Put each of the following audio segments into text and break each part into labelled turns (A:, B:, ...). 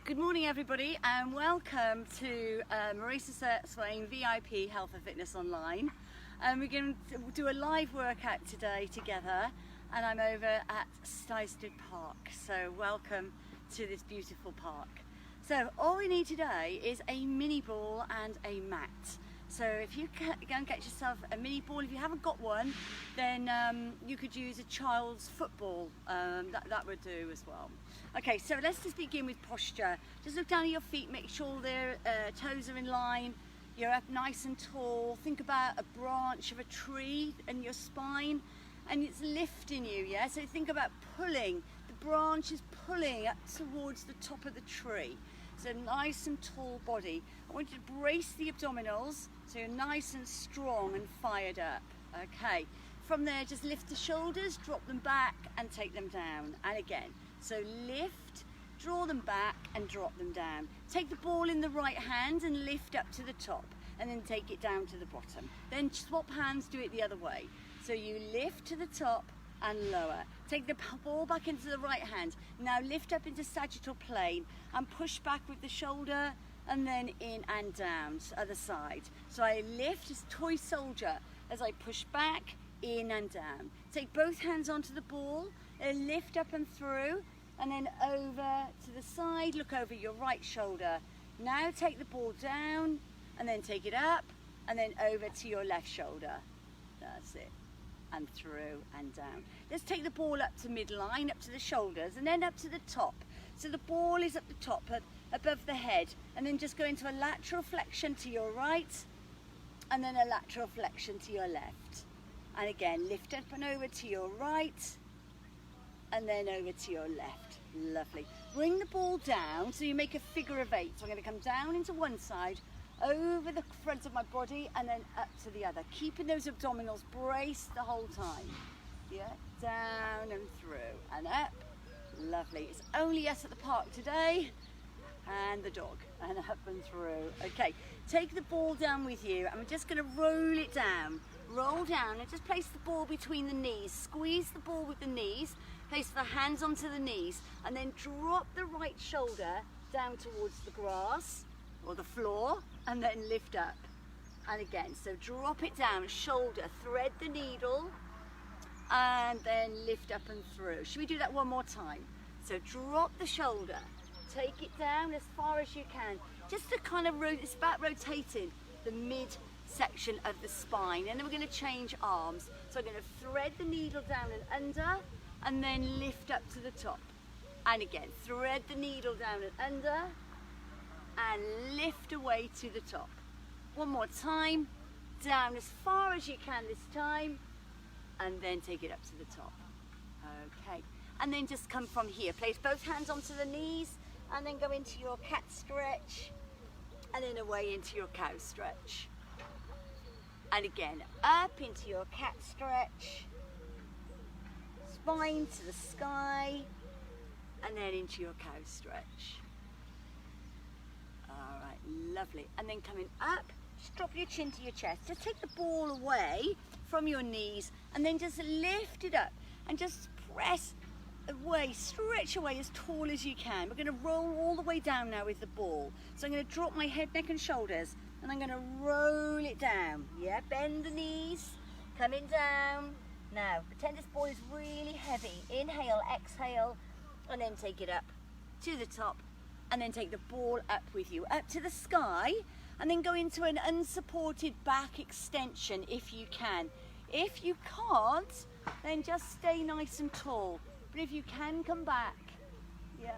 A: Good morning everybody and welcome to Marisa Swain VIP Health and Fitness Online. We're going to do a live workout today together and I'm over at Stystead Park. So welcome to this beautiful park. So all we need today is a mini ball and a mat. So if you go and get yourself a mini ball, if you haven't got one, then you could use a child's football, that would do as well. Okay, so let's just begin with posture. Just look down at your feet, make sure their toes are in line, you're up nice and tall. Think about a branch of a tree and your spine, and it's lifting you, yeah? So think about pulling, the branch is pulling up towards the top of the tree. So nice and tall body. I want you to brace the abdominals so you're nice and strong and fired up. Okay, from there just lift the shoulders, drop them back and take them down. And again, so lift, draw them back and drop them down. Take the ball in the right hand and lift up to the top and then take it down to the bottom. Then swap hands, do it the other way. So you lift to the top and lower. Take the ball back into the right hand. Now lift up into sagittal plane and push back with the shoulder and then in and down to the other side. So I lift as toy soldier as I push back, in and down. Take both hands onto the ball, lift up and through and then over to the side, look over your right shoulder. Now take the ball down and then take it up and then over to your left shoulder. That's it. And through and down. Let's take the ball up to midline, up to the shoulders and then up to the top. So the ball is at the top, above the head, and then just go into a lateral flexion to your right and then a lateral flexion to your left. And again, lift up and over to your right and then over to your left. Lovely. Bring the ball down so you make a figure of 8. So I'm going to come down into one side, over the front of my body and then up to the other, keeping those abdominals braced the whole time. Yeah, down and through and up. Lovely. It's only us at the park today and the dog, and up and through. Okay, take the ball down with you and we're just going to roll it down. Roll down and just place the ball between the knees. Squeeze the ball with the knees, place the hands onto the knees and then drop the right shoulder down towards the grass or the floor and then lift up. And again, so drop it down, shoulder, thread the needle and then lift up and through. Should we do that one more time? So drop the shoulder, take it down as far as you can, just to kind of it's about rotating the mid section of the spine. And then we're going to change arms. So I'm going to thread the needle down and under and then lift up to the top. And again, thread the needle down and under and lift away to the top. One more time, down as far as you can this time and then take it up to the top. Okay, and then just come from here, place both hands onto the knees and then go into your cat stretch and then away into your cow stretch. And again, up into your cat stretch, spine to the sky and then into your cow stretch. All right, lovely. And then coming up, just drop your chin to your chest. Just take the ball away from your knees and then just lift it up and just press away, stretch away as tall as you can. We're going to roll all the way down now with the ball. So I'm going to drop my head, neck and shoulders and I'm going to roll it down. Yeah, bend the knees, coming down. Now, pretend this ball is really heavy. Inhale, exhale, and then take it up to the top. And then take the ball up with you, up to the sky, and then go into an unsupported back extension if you can. If you can't, then just stay nice and tall. But if you can, come back. Yeah.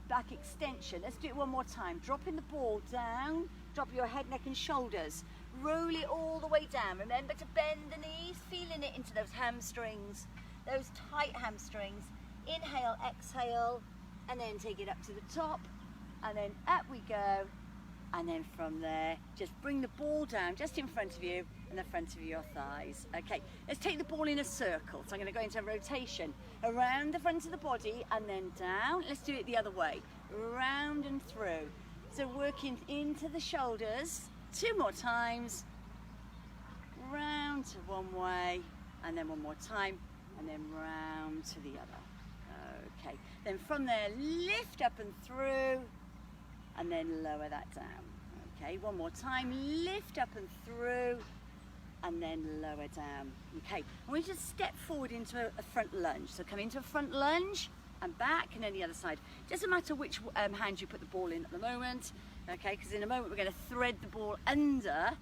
A: Back extension. Let's do it one more time. Dropping the ball down, drop your head, neck and shoulders. Roll it all the way down. Remember to bend the knees, feeling it into those hamstrings, those tight hamstrings. Inhale, exhale. And then take it up to the top and then up we go, and then from there just bring the ball down just in front of you and the front of your thighs. Okay, let's take the ball in a circle. So I'm going to go into a rotation around the front of the body and then down. Let's do it the other way, round and through. So working into the shoulders, 2 more times, round to one way and then one more time and then round to the other. Okay, Then from there, lift up and through, and then lower that down. Okay, one more time, lift up and through, and then lower down. Okay, and we just step forward into a front lunge. So come into a front lunge and back, and then the other side. Doesn't matter which hand you put the ball in at the moment, okay, because in a moment we're going to thread the ball under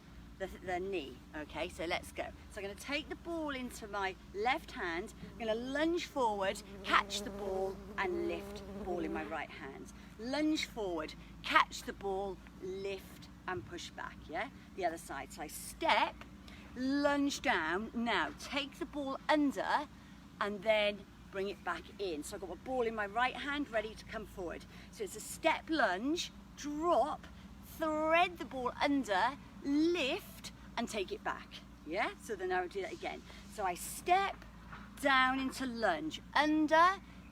A: the knee. Okay, so let's go. So I'm going to take the ball into my left hand, I'm going to lunge forward, catch the ball, and lift the ball in my right hand. Lunge forward, catch the ball, lift and push back, yeah? The other side. So I step, lunge down, now take the ball under and then bring it back in. So I've got my ball in my right hand ready to come forward. So it's a step lunge, drop, thread the ball under, lift and take it back, yeah? So then I'll do that again. So I step down into lunge, under,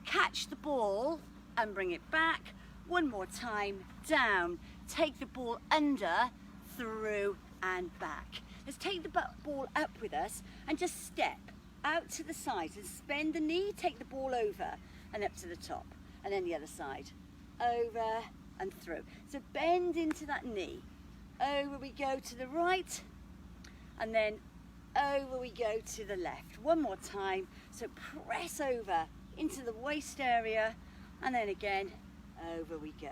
A: catch the ball and bring it back. One more time, down, take the ball under, through and back. Let's take the ball up with us and just step out to the side and bend the knee, take the ball over and up to the top, and then the other side, over and through. So bend into that knee, over we go to the right, and then over we go to the left. One more time, so press over into the waist area, and then again, over we go.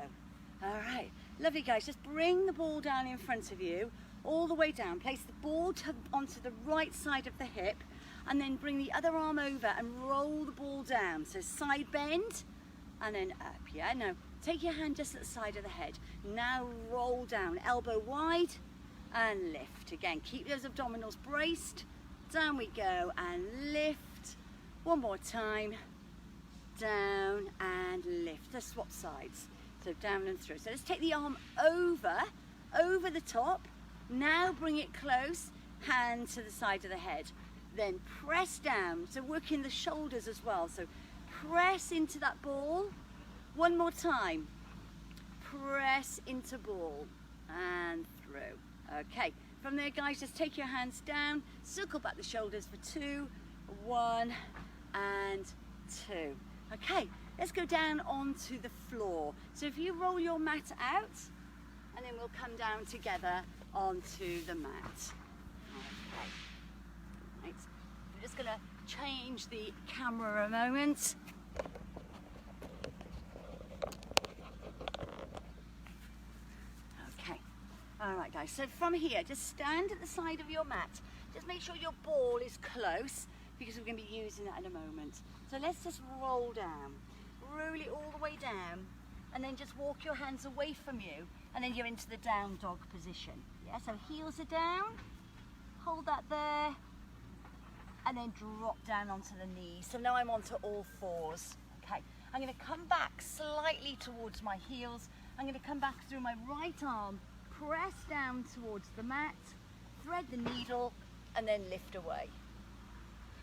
A: All right, lovely guys, just bring the ball down in front of you, all the way down. Place the ball onto the right side of the hip, and then bring the other arm over and roll the ball down. So side bend, and then up, yeah? Now, take your hand just at the side of the head. Now roll down, elbow wide, and lift. Again, keep those abdominals braced. Down we go, and lift. One more time. Down and lift. Let's swap sides. So down and through. So let's take the arm over the top. Now bring it close, hand to the side of the head. Then press down, so working the shoulders as well. So press into that ball. One more time. Press into ball and through. Okay, from there guys, just take your hands down, circle back the shoulders for 2, 1 and 2. Okay, let's go down onto the floor. So if you roll your mat out, and then we'll come down together onto the mat. Okay. Right. I'm just going to change the camera a moment. Okay. All right, guys. So from here, just stand at the side of your mat. Just make sure your ball is close, because we're going to be using that in a moment. So let's just roll down. Roll it all the way down, and then just walk your hands away from you, and then you're into the down dog position. Yeah, so heels are down, hold that there, and then drop down onto the knees. So now I'm onto all fours. Okay, I'm going to come back slightly towards my heels. I'm going to come back through my right arm, press down towards the mat, thread the needle, and then lift away.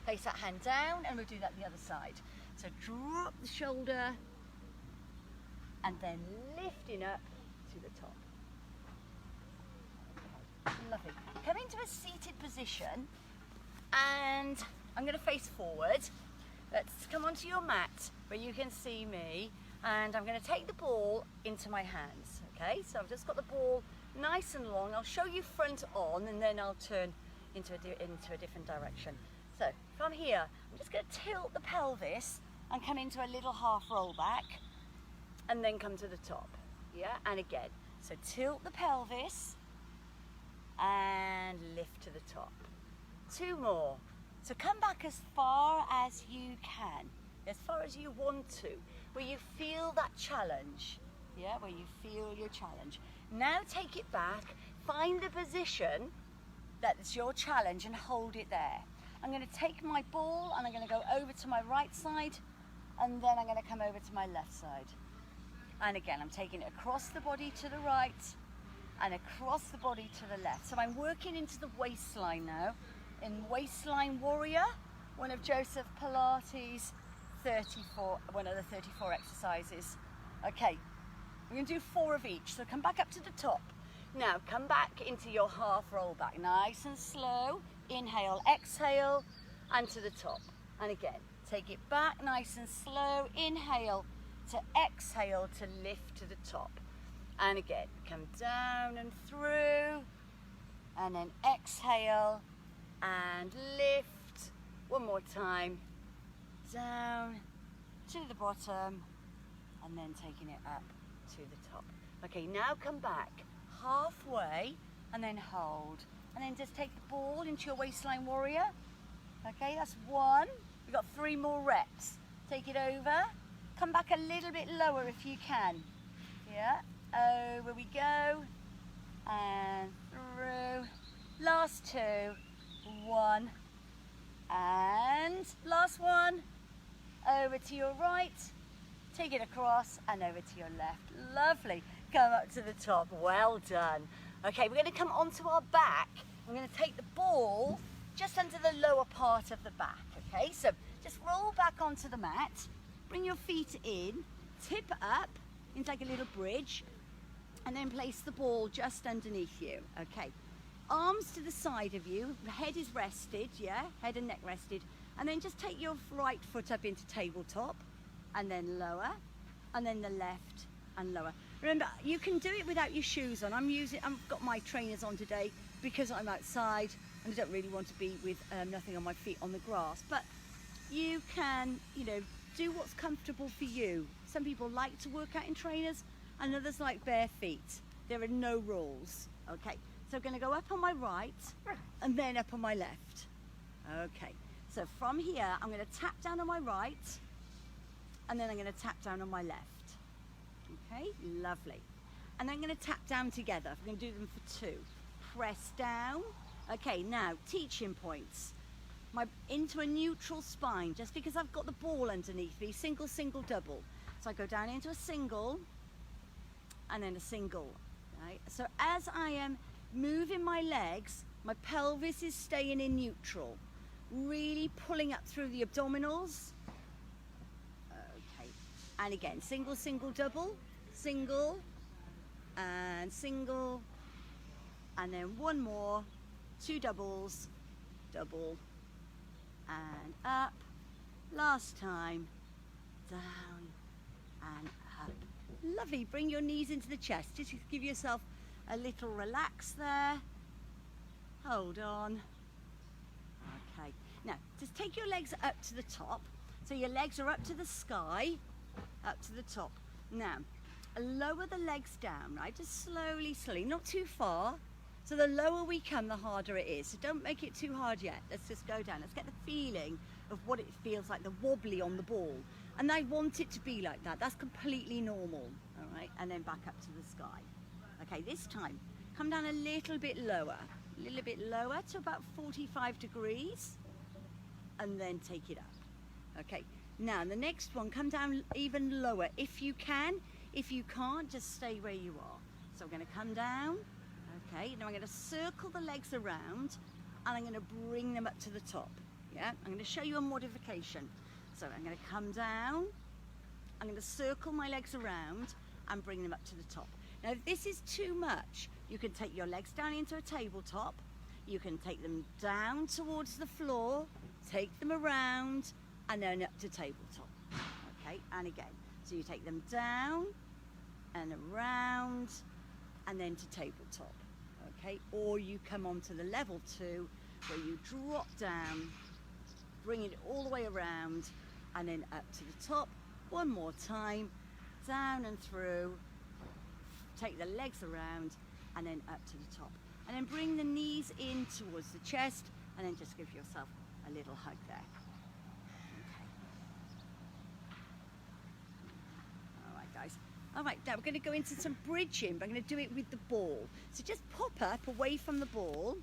A: Place that hand down, and we'll do that the other side. So drop the shoulder, and then lifting up to the top. Lovely. Come into a seated position, and I'm going to face forward. Let's come onto your mat where you can see me, and I'm going to take the ball into my hands. Okay, so I've just got the ball nice and long. I'll show you front on, and then I'll turn into a different direction. So from here, I'm just going to tilt the pelvis and come into a little half roll back, and then come to the top. Yeah, and again. So tilt the pelvis and lift to the top. 2 more. So come back as far as you can, as far as you want to, where you feel that challenge. Yeah, where you feel your challenge. Now take it back, find the position that's your challenge and hold it there. I'm going to take my ball and I'm going to go over to my right side, and then I'm going to come over to my left side. And again, I'm taking it across the body to the right and across the body to the left. So I'm working into the waistline now, in Waistline Warrior, one of Joseph Pilates' 34, one of the 34 exercises. Okay, we're going to do 4 of each. So come back up to the top. Now come back into your half roll back, nice and slow. Inhale, exhale, and to the top. And again, take it back nice and slow. Inhale, to exhale to lift to the top. And again, come down and through, and then exhale and lift. One more time, down to the bottom, and then taking it up to the top. Okay, now come back halfway, and then hold. And then just take the ball into your waistline warrior. Okay, that's one. We've got 3 more reps. Take it over. Come back a little bit lower if you can. Yeah, over we go. And through. Last 2. 1. And last one. Over to your right. Take it across and over to your left. Lovely. Come up to the top. Well done. Okay, we're going to come onto our back. I'm going to take the ball just under the lower part of the back. Okay, so just roll back onto the mat. Bring your feet in. Tip up into like a little bridge. And then place the ball just underneath you. Okay. Arms to the side of you. The head is rested. Yeah, head and neck rested. And then just take your right foot up into tabletop. And then lower. And then the left and lower. Remember, you can do it without your shoes on. I've got my trainers on today because I'm outside and I don't really want to be with nothing on my feet on the grass. But you can, do what's comfortable for you. Some people like to work out in trainers and others like bare feet. There are no rules. Okay, so I'm going to go up on my right and then up on my left. Okay, so from here, I'm going to tap down on my right and then I'm going to tap down on my left. Okay, lovely. And then I'm going to tap down together. We're going to do them for 2. Press down. Okay, now teaching points. Into a neutral spine, just because I've got the ball underneath me. Single, single, double. So I go down into a single and then a single. Right? So as I am moving my legs, my pelvis is staying in neutral. Really pulling up through the abdominals. And again, single, single, double, single, and single, and then one more, 2 doubles, double, and up, last time, down, and up. Lovely, bring your knees into the chest, just give yourself a little relax there, hold on. Okay, now, just take your legs up to the top, so your legs are up to the sky, up to the top. Now, lower the legs down, right? Just slowly, slowly, not too far. So the lower we come, the harder it is. So don't make it too hard yet. Let's just go down. Let's get the feeling of what it feels like, the wobbly on the ball. And I want it to be like that. That's completely normal, all right? And then back up to the sky. Okay, this time, come down a little bit lower to about 45 degrees, and then take it up. Okay. Now, the next one, come down even lower if you can. If you can't, just stay where you are. So I'm going to come down, okay, now I'm going to circle the legs around and I'm going to bring them up to the top, yeah? I'm going to show you a modification. So I'm going to come down, I'm going to circle my legs around and bring them up to the top. Now, if this is too much, you can take your legs down into a tabletop, you can take them down towards the floor, take them around, and then up to tabletop. Okay, and again. So you take them down and around and then to tabletop. Okay, or you come on to the level 2 where you drop down, bring it all the way around and then up to the top. One more time, down and through, take the legs around and then up to the top. And then bring the knees in towards the chest and then just give yourself a little hug there. All right, now we're going to go into some bridging, but I'm going to do it with the ball. So just pop up away from the ball,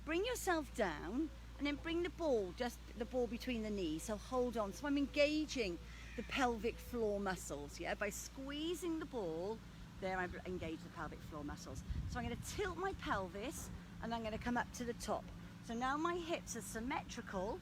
A: bring yourself down, and then bring the ball, just the ball between the knees. So hold on. So I'm engaging the pelvic floor muscles, yeah? By squeezing the ball, there I engage the pelvic floor muscles. So I'm going to tilt my pelvis, and I'm going to come up to the top. So now my hips are symmetrical,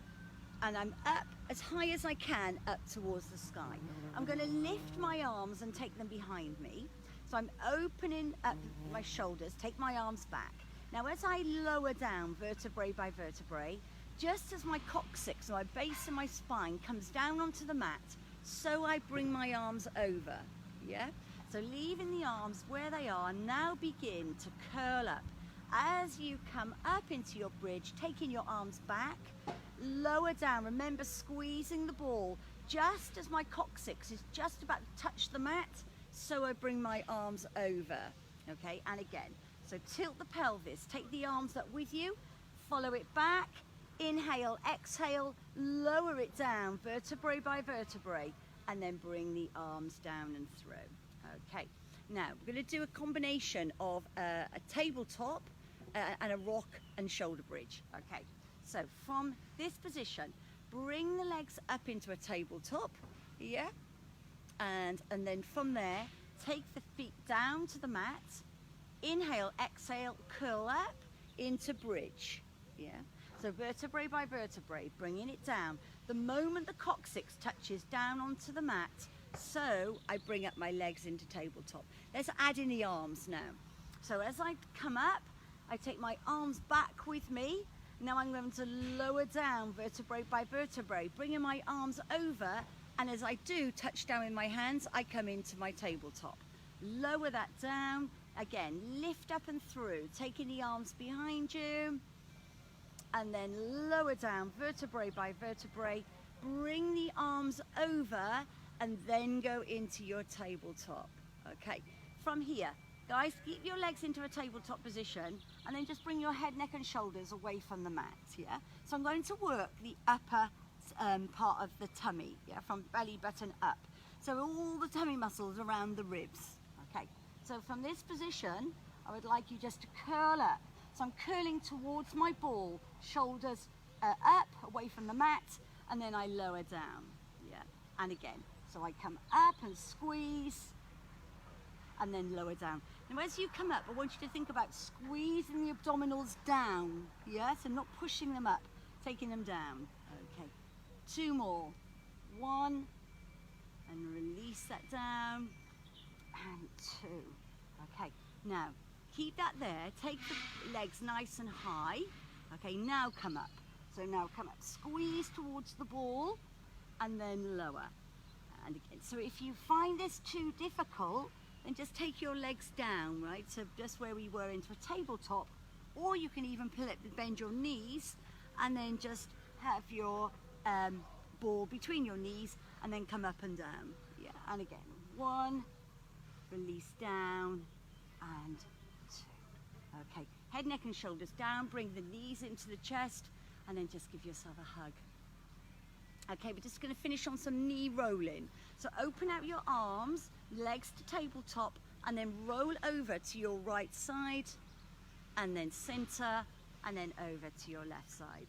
A: and I'm up as high as I can up towards the sky. I'm going to lift my arms and take them behind me. So I'm opening up my shoulders, take my arms back. Now as I lower down vertebrae by vertebrae, just as my coccyx, so my base of my spine comes down onto the mat, So I bring my arms over, yeah? So leaving the arms where they are, now begin to curl up. As you come up into your bridge, taking your arms back, lower down. Remember, squeezing the ball just as my coccyx is just about to touch the mat, so I bring my arms over, okay? And again, so tilt the pelvis, take the arms up with you, follow it back, inhale, exhale, lower it down, vertebrae by vertebrae, and then bring the arms down and through. Okay, now we're going to do a combination of a tabletop and a rock and shoulder bridge. Okay, so from this position, bring the legs up into a tabletop, yeah, and then from there, take the feet down to the mat, inhale, exhale, curl up into bridge, yeah. So vertebrae by vertebrae, bringing it down. The moment the coccyx touches down onto the mat, so I bring up my legs into tabletop. Let's add in the arms now. So as I come up, I take my arms back with me. Now I'm going to lower down vertebrae by vertebrae, bringing my arms over, and as I do touch down with my hands, I come into my tabletop. Lower that down, again, lift up and through, taking the arms behind you, and then lower down vertebrae by vertebrae, bring the arms over, and then go into your tabletop. Okay, from here, guys, keep your legs into a tabletop position, and then just bring your head, neck and shoulders away from the mat, yeah? So I'm going to work the upper part of the tummy, yeah, from belly button up. So all the tummy muscles around the ribs, okay? So from this position, I would like you just to curl up. So I'm curling towards my ball, shoulders up, away from the mat, and then I lower down, yeah? And again, so I come up and squeeze, and then lower down. Now as you come up, I want you to think about squeezing the abdominals down, yeah? So not pushing them up, taking them down. Okay, 2 more. 1, and release that down, and 2. Okay, now keep that there, take the legs nice and high. Okay, now come up. So now come up, squeeze towards the ball, and then lower. And again, so if you find this too difficult, then just take your legs down, right? So just where we were into a tabletop, or you can even bend your knees, and then just have your ball between your knees, and then come up and down. Yeah, and again, 1, release down, and 2. Okay, head, neck and shoulders down, bring the knees into the chest, and then just give yourself a hug. Okay, we're just going to finish on some knee rolling. So open out your arms, legs to tabletop, and then roll over to your right side, and then center, and then over to your left side.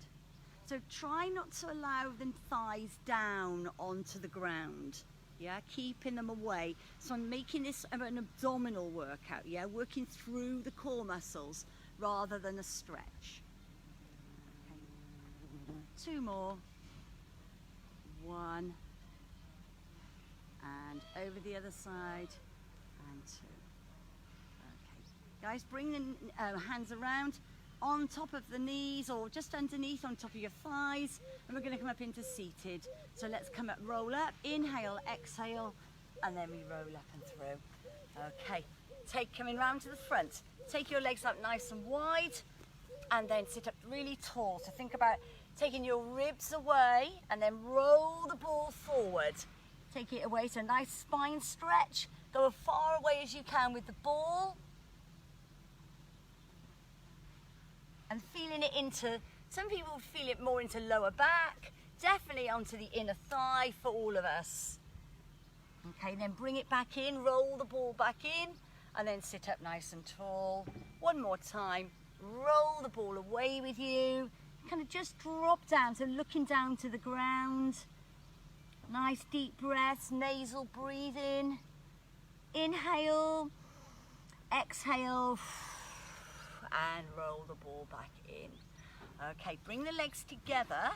A: So try not to allow the thighs down onto the ground, yeah, keeping them away. So I'm making this an abdominal workout, yeah, working through the core muscles rather than a stretch. Okay. 2 more. 1, and over the other side, and 2. Okay, guys, bring the hands around on top of the knees, or just underneath on top of your thighs, and we're going to come up into seated. So let's come up, roll up, inhale, exhale, and then we roll up and through. Okay, coming round to the front, take your legs up nice and wide, and then sit up really tall. So think about taking your ribs away, and then roll the ball forward. Take it away, so nice spine stretch. Go as far away as you can with the ball. And feeling it into, some people feel it more into lower back, definitely onto the inner thigh for all of us. Okay, then bring it back in, roll the ball back in, and then sit up nice and tall. 1 more time, roll the ball away with you. Kind of just drop down, so looking down to the ground. Nice deep breaths, nasal breathing. Inhale, exhale, and roll the ball back in. Okay, bring the legs together.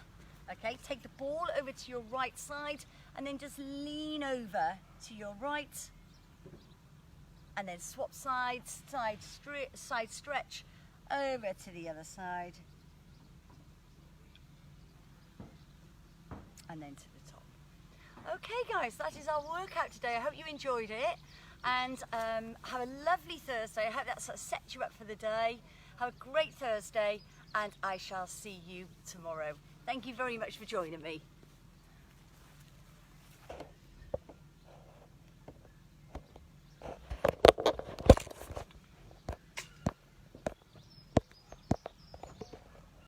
A: Okay, take the ball over to your right side, and then just lean over to your right, and then swap sides, side stretch over to the other side. And then to the top. Okay guys, that is our workout today. I hope you enjoyed it, and have a lovely Thursday. I hope that sort of sets you up for the day. Have a great Thursday, and I shall see you tomorrow. Thank you very much for joining me.